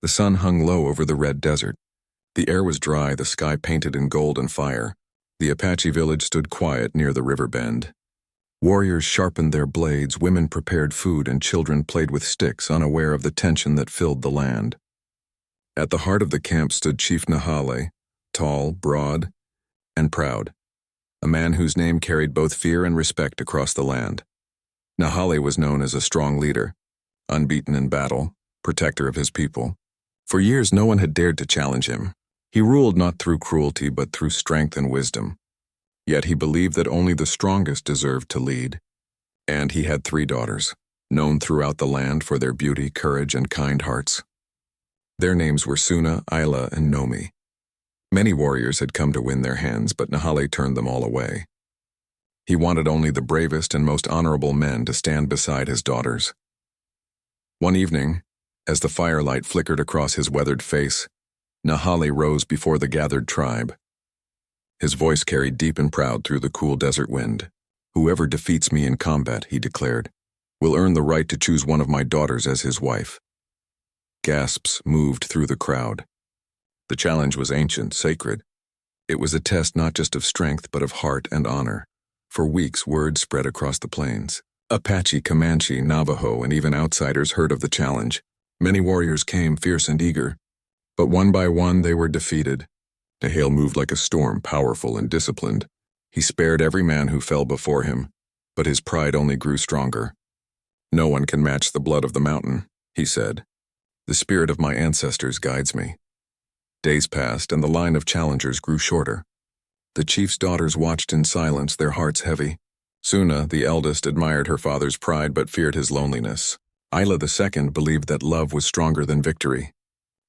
The sun hung low over the red desert. The air was dry, the sky painted in gold and fire. The Apache village stood quiet near the river bend. Warriors sharpened their blades, women prepared food, and children played with sticks, unaware of the tension that filled the land. At the heart of the camp stood Chief Nahale, tall, broad, and proud, a man whose name carried both fear and respect across the land. Nahale was known as a strong leader, unbeaten in battle, protector of his people. For years no one had dared to challenge him. He ruled not through cruelty but through strength and wisdom. Yet he believed that only the strongest deserved to lead. And he had 3 daughters, known throughout the land for their beauty, courage, and kind hearts. Their names were Suna, Isla, and Nomi. Many warriors had come to win their hands, but Nahale turned them all away. He wanted only the bravest and most honorable men to stand beside his daughters. One evening, as the firelight flickered across his weathered face, Nahale rose before the gathered tribe. His voice carried deep and proud through the cool desert wind. "Whoever defeats me in combat," he declared, "will earn the right to choose one of my daughters as his wife." Gasps moved through the crowd. The challenge was ancient, sacred. It was a test not just of strength but of heart and honor. For weeks, word spread across the plains. Apache, Comanche, Navajo, and even outsiders heard of the challenge. Many warriors came, fierce and eager. But one by one they were defeated. Nahale moved like a storm, powerful and disciplined. He spared every man who fell before him, but his pride only grew stronger. "No one can match the blood of the mountain," he said. "The spirit of my ancestors guides me." Days passed, and the line of challengers grew shorter. The chief's daughters watched in silence, their hearts heavy. Suna, the eldest, admired her father's pride but feared his loneliness. Isla II believed that love was stronger than victory.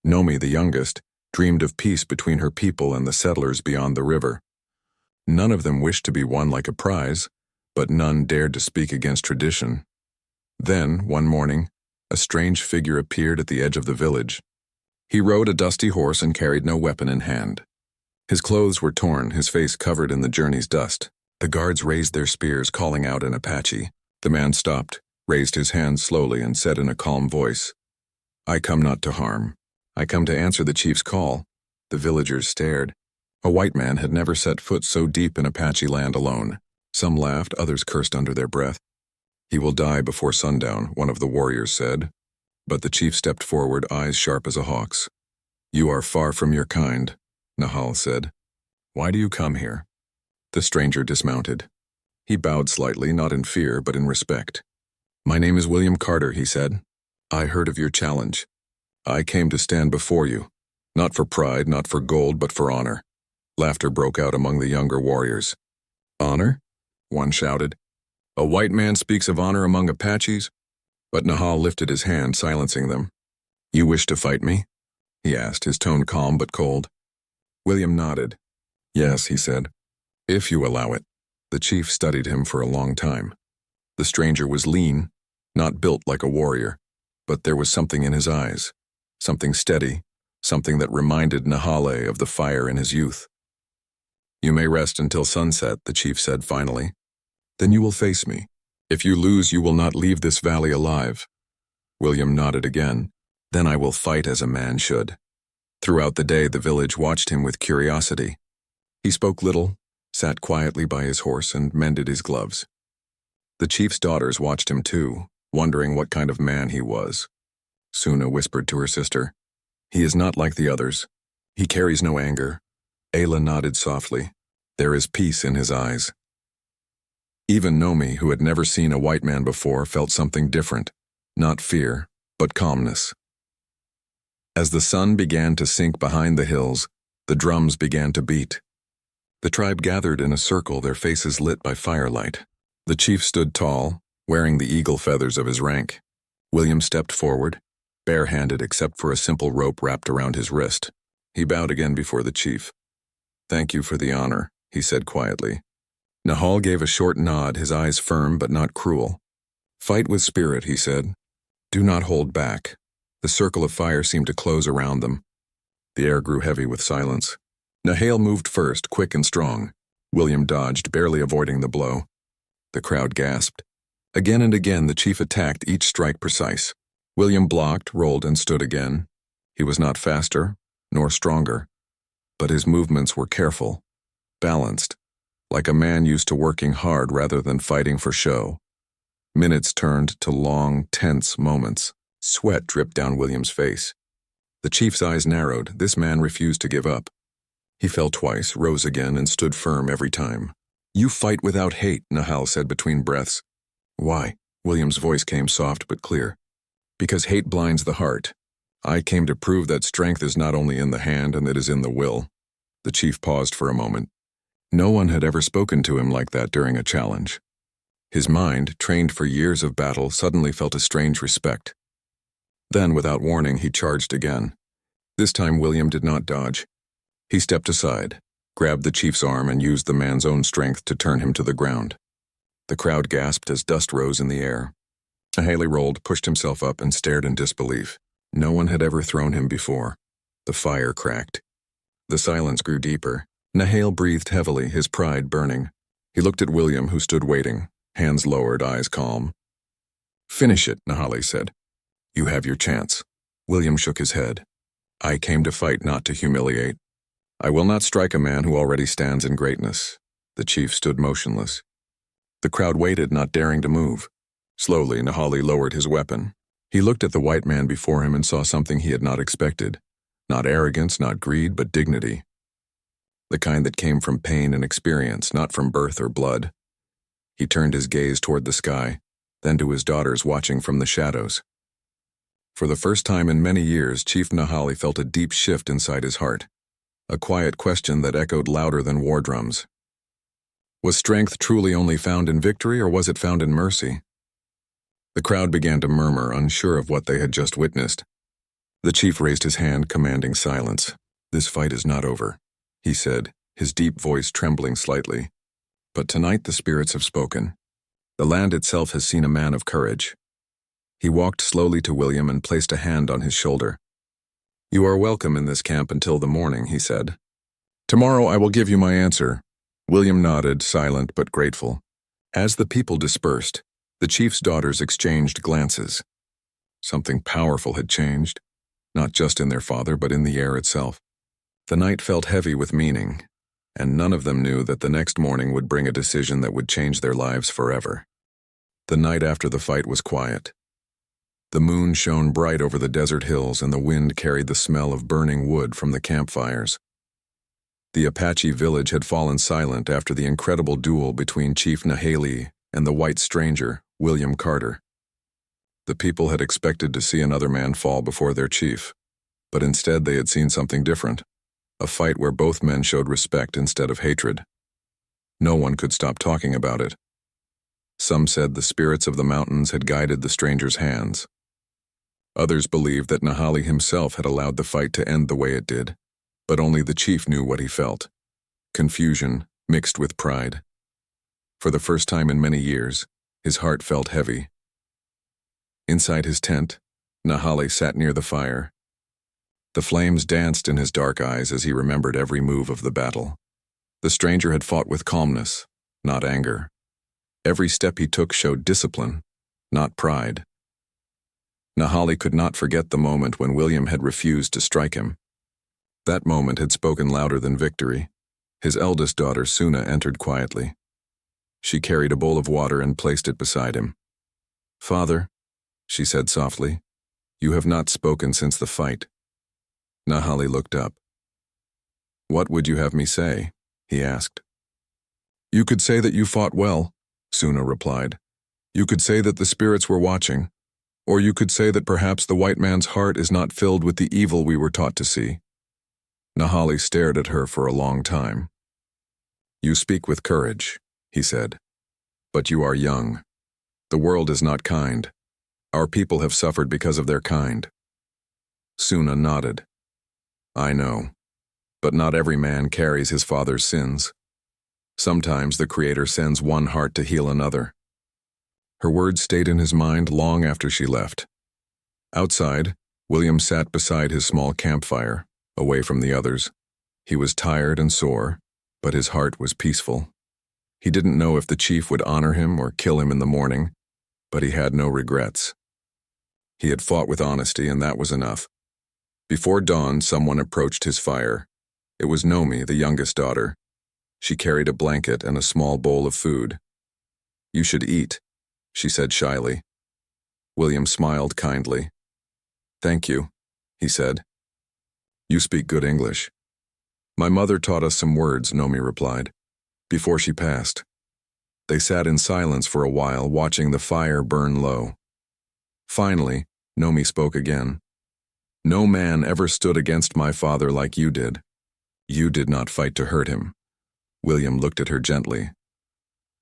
Nomi, the youngest, dreamed of peace between her people and the settlers beyond the river. None of them wished to be won like a prize, but none dared to speak against tradition. Then, one morning, a strange figure appeared at the edge of the village. He rode a dusty horse and carried no weapon in hand. His clothes were torn, his face covered in the journey's dust. The guards raised their spears, calling out in Apache. The man stopped, raised his hands slowly, and said in a calm voice, "I come not to harm. I come to answer the chief's call." The villagers stared. A white man had never set foot so deep in Apache land alone. Some laughed, others cursed under their breath. "He will die before sundown," one of the warriors said. But the chief stepped forward, eyes sharp as a hawk's. "You are far from your kind," Nahale said. "Why do you come here?" The stranger dismounted. He bowed slightly, not in fear, but in respect. "My name is William Carter," he said. "I heard of your challenge. I came to stand before you, not for pride, not for gold, but for honor." Laughter broke out among the younger warriors. "Honor?" one shouted. "A white man speaks of honor among Apaches?" But Nahale lifted his hand, silencing them. "You wish to fight me?" he asked, his tone calm but cold. William nodded. "Yes," he said, "if you allow it." The chief studied him for a long time. The stranger was lean, not built like a warrior, but there was something in his eyes, something steady, something that reminded Nahale of the fire in his youth. "You may rest until sunset," the chief said finally. "Then you will face me. If you lose, you will not leave this valley alive." William nodded again. "Then I will fight as a man should." Throughout the day, the village watched him with curiosity. He spoke little, sat quietly by his horse, and mended his gloves. The chief's daughters watched him too, wondering what kind of man he was. Suna whispered to her sister, "He is not like the others. He carries no anger." Ayla nodded softly. "There is peace in his eyes." Even Nomi, who had never seen a white man before, felt something different, not fear, but calmness. As the sun began to sink behind the hills, the drums began to beat. The tribe gathered in a circle, their faces lit by firelight. The chief stood tall, wearing the eagle feathers of his rank. William stepped forward, barehanded except for a simple rope wrapped around his wrist. He bowed again before the chief. "Thank you for the honor," he said quietly. Nahale gave a short nod, his eyes firm but not cruel. "Fight with spirit," he said. "Do not hold back." The circle of fire seemed to close around them. The air grew heavy with silence. Nahale moved first, quick and strong. William dodged, barely avoiding the blow. The crowd gasped. Again and again the chief attacked, each strike precise. William blocked, rolled, and stood again. He was not faster, nor stronger, but his movements were careful, balanced, like a man used to working hard rather than fighting for show. Minutes turned to long, tense moments. Sweat dripped down William's face. The chief's eyes narrowed. This man refused to give up. He fell twice, rose again, and stood firm every time. "You fight without hate," Nahal said between breaths. "Why?" William's voice came soft but clear. "Because hate blinds the heart. I came to prove that strength is not only in the hand and it is in the will." The chief paused for a moment. No one had ever spoken to him like that during a challenge. His mind, trained for years of battle, suddenly felt a strange respect. Then, without warning, he charged again. This time William did not dodge. He stepped aside, grabbed the chief's arm, and used the man's own strength to turn him to the ground. The crowd gasped as dust rose in the air. Haley rolled, pushed himself up, and stared in disbelief. No one had ever thrown him before. The fire cracked. The silence grew deeper. Nahal breathed heavily, his pride burning. He looked at William, who stood waiting, hands lowered, eyes calm. "Finish it," Nahali said. "You have your chance." William shook his head. "I came to fight, not to humiliate. I will not strike a man who already stands in greatness." The chief stood motionless. The crowd waited, not daring to move. Slowly, Nahali lowered his weapon. He looked at the white man before him and saw something he had not expected. Not arrogance, not greed, but dignity. The kind that came from pain and experience, not from birth or blood. He turned his gaze toward the sky, then to his daughters watching from the shadows. For the first time in many years, Chief Nahali felt a deep shift inside his heart. A quiet question that echoed louder than war drums. Was strength truly only found in victory, or was it found in mercy? The crowd began to murmur, unsure of what they had just witnessed. The chief raised his hand, commanding silence. "This fight is not over," he said, his deep voice trembling slightly. "But tonight the spirits have spoken. The land itself has seen a man of courage." He walked slowly to William and placed a hand on his shoulder. "You are welcome in this camp until the morning," he said. "Tomorrow I will give you my answer." William nodded, silent but grateful. As the people dispersed, the chief's daughters exchanged glances. Something powerful had changed, not just in their father, but in the air itself. The night felt heavy with meaning, and none of them knew that the next morning would bring a decision that would change their lives forever. The night after the fight was quiet. The moon shone bright over the desert hills, and the wind carried the smell of burning wood from the campfires. The Apache village had fallen silent after the incredible duel between Chief Nahali and the white stranger, William Carter. The people had expected to see another man fall before their chief, but instead they had seen something different, a fight where both men showed respect instead of hatred. No one could stop talking about it. Some said the spirits of the mountains had guided the stranger's hands. Others believed that Nahali himself had allowed the fight to end the way it did, but only the chief knew what he felt. Confusion mixed with pride. For the first time in many years, his heart felt heavy. Inside his tent, Nahali sat near the fire. The flames danced in his dark eyes as he remembered every move of the battle. The stranger had fought with calmness, not anger. Every step he took showed discipline, not pride. Nahali could not forget the moment when William had refused to strike him. That moment had spoken louder than victory. His eldest daughter, Suna, entered quietly. She carried a bowl of water and placed it beside him. "Father," she said softly, "you have not spoken since the fight." Nahali looked up. "What would you have me say?" he asked. "You could say that you fought well," Suna replied. "You could say that the spirits were watching, or you could say that perhaps the white man's heart is not filled with the evil we were taught to see." Nahali stared at her for a long time. "You speak with courage," he said, "but you are young. The world is not kind. Our people have suffered because of their kind." Suna nodded. "I know, but not every man carries his father's sins. Sometimes the Creator sends one heart to heal another." Her words stayed in his mind long after she left. Outside, William sat beside his small campfire, away from the others. He was tired and sore, but his heart was peaceful. He didn't know if the chief would honor him or kill him in the morning, but he had no regrets. He had fought with honesty, and that was enough. Before dawn, someone approached his fire. It was Nomi, the youngest daughter. She carried a blanket and a small bowl of food. "You should eat," she said shyly. William smiled kindly. "Thank you," he said. "You speak good English." "My mother taught us some words," Nomi replied, before she passed. They sat in silence for a while, watching the fire burn low. Finally, Nomi spoke again. "No man ever stood against my father like you did. You did not fight to hurt him." William looked at her gently.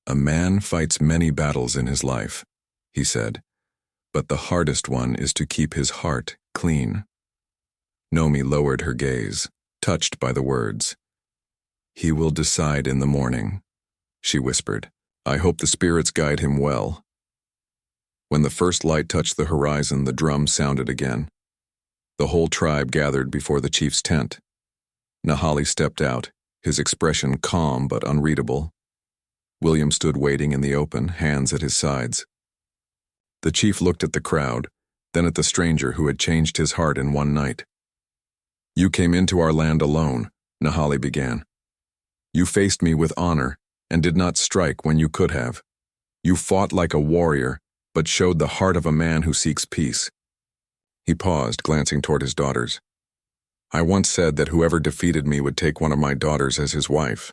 "A man fights many battles in his life," he said, "but the hardest one is to keep his heart clean." Nomi lowered her gaze, touched by the words. "He will decide in the morning," she whispered. "I hope the spirits guide him well." When the first light touched the horizon, the drum sounded again. The whole tribe gathered before the chief's tent. Nahali stepped out, his expression calm but unreadable. William stood waiting in the open, hands at his sides. The chief looked at the crowd, then at the stranger who had changed his heart in one night. "You came into our land alone," Nahali began. "You faced me with honor and did not strike when you could have. You fought like a warrior, but showed the heart of a man who seeks peace." He paused, glancing toward his daughters. "I once said that whoever defeated me would take one of my daughters as his wife.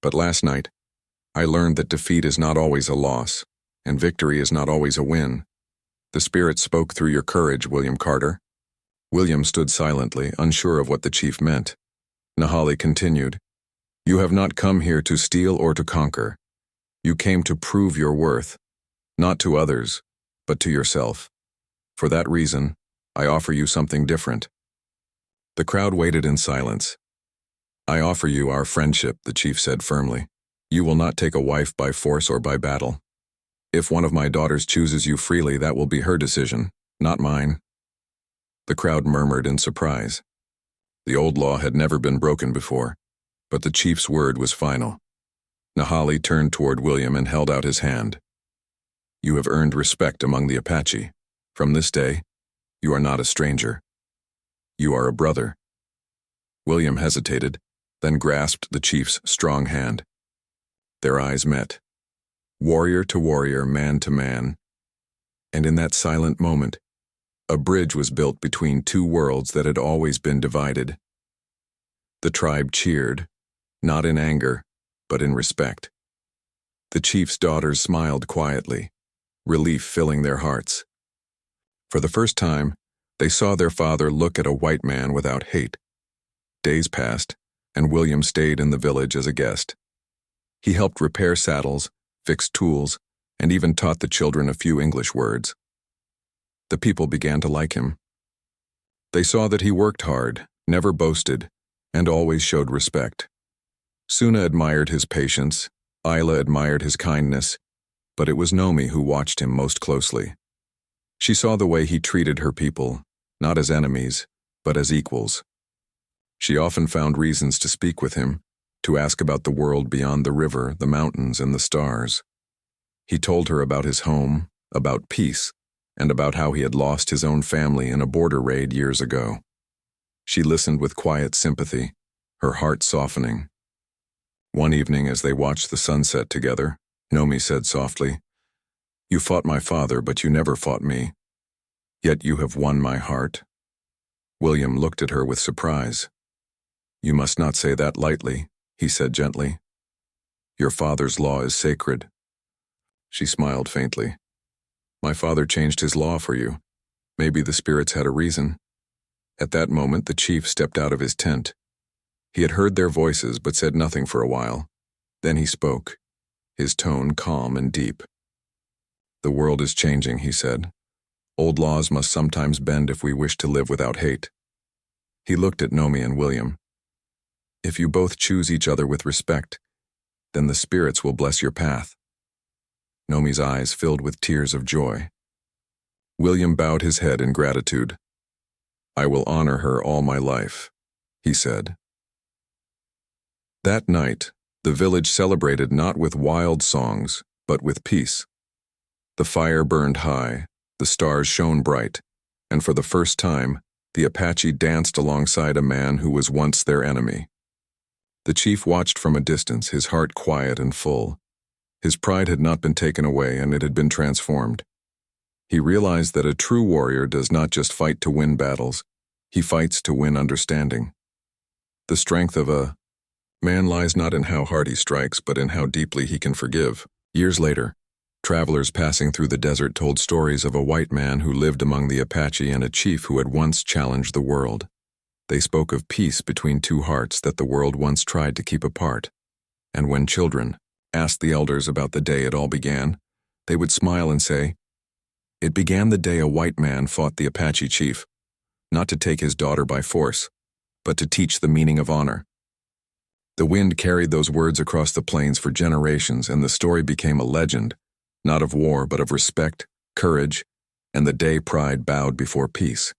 But last night, I learned that defeat is not always a loss, and victory is not always a win. The Spirit spoke through your courage, William Carter." William stood silently, unsure of what the chief meant. Nahali continued, "You have not come here to steal or to conquer. You came to prove your worth, not to others, but to yourself. For that reason, I offer you something different." The crowd waited in silence. "I offer you our friendship," the chief said firmly. "You will not take a wife by force or by battle. If one of my daughters chooses you freely, that will be her decision, not mine." The crowd murmured in surprise. The old law had never been broken before, but the chief's word was final. Nahali turned toward William and held out his hand. "You have earned respect among the Apache. From this day, you are not a stranger. You are a brother." William hesitated, then grasped the chief's strong hand. Their eyes met, warrior to warrior, man to man, and in that silent moment, a bridge was built between two worlds that had always been divided. The tribe cheered, not in anger, but in respect. The chief's daughters smiled quietly, relief filling their hearts. For the first time, they saw their father look at a white man without hate. Days passed, and William stayed in the village as a guest. He helped repair saddles, fixed tools, and even taught the children a few English words. The people began to like him. They saw that he worked hard, never boasted, and always showed respect. Suna admired his patience, Isla admired his kindness, but it was Nomi who watched him most closely. She saw the way he treated her people, not as enemies, but as equals. She often found reasons to speak with him, to ask about the world beyond the river, the mountains, and the stars. He told her about his home, about peace, and about how he had lost his own family in a border raid years ago. She listened with quiet sympathy, her heart softening. One evening, as they watched the sunset together, Nomi said softly, "You fought my father, but you never fought me. Yet you have won my heart." William looked at her with surprise. "You must not say that lightly," he said gently. "Your father's law is sacred." She smiled faintly. "My father changed his law for you. Maybe the spirits had a reason." At that moment, the chief stepped out of his tent. He had heard their voices but said nothing for a while. Then he spoke, his tone calm and deep. "The world is changing," he said. "Old laws must sometimes bend if we wish to live without hate." He looked at Nomi and William. "If you both choose each other with respect, then the spirits will bless your path." Nomi's eyes filled with tears of joy. William bowed his head in gratitude. "I will honor her all my life," he said. That night, the village celebrated not with wild songs, but with peace. The fire burned high, the stars shone bright, and for the first time, The Apache danced alongside a man who was once their enemy. The chief watched from a distance, his heart quiet and full. His pride had not been taken away, and it had been transformed. He realized that a true warrior does not just fight to win battles, he fights to win understanding. The strength of a man lies not in how hard he strikes, but in how deeply he can forgive. Years later, travelers passing through the desert told stories of a white man who lived among the Apache and a chief who had once challenged the world. They spoke of peace between two hearts that the world once tried to keep apart. And when children asked the elders about the day it all began, they would smile and say, "It began the day a white man fought the Apache chief, not to take his daughter by force, but to teach the meaning of honor." The wind carried those words across the plains for generations, and the story became a legend, not of war but of respect, courage, and the day pride bowed before peace.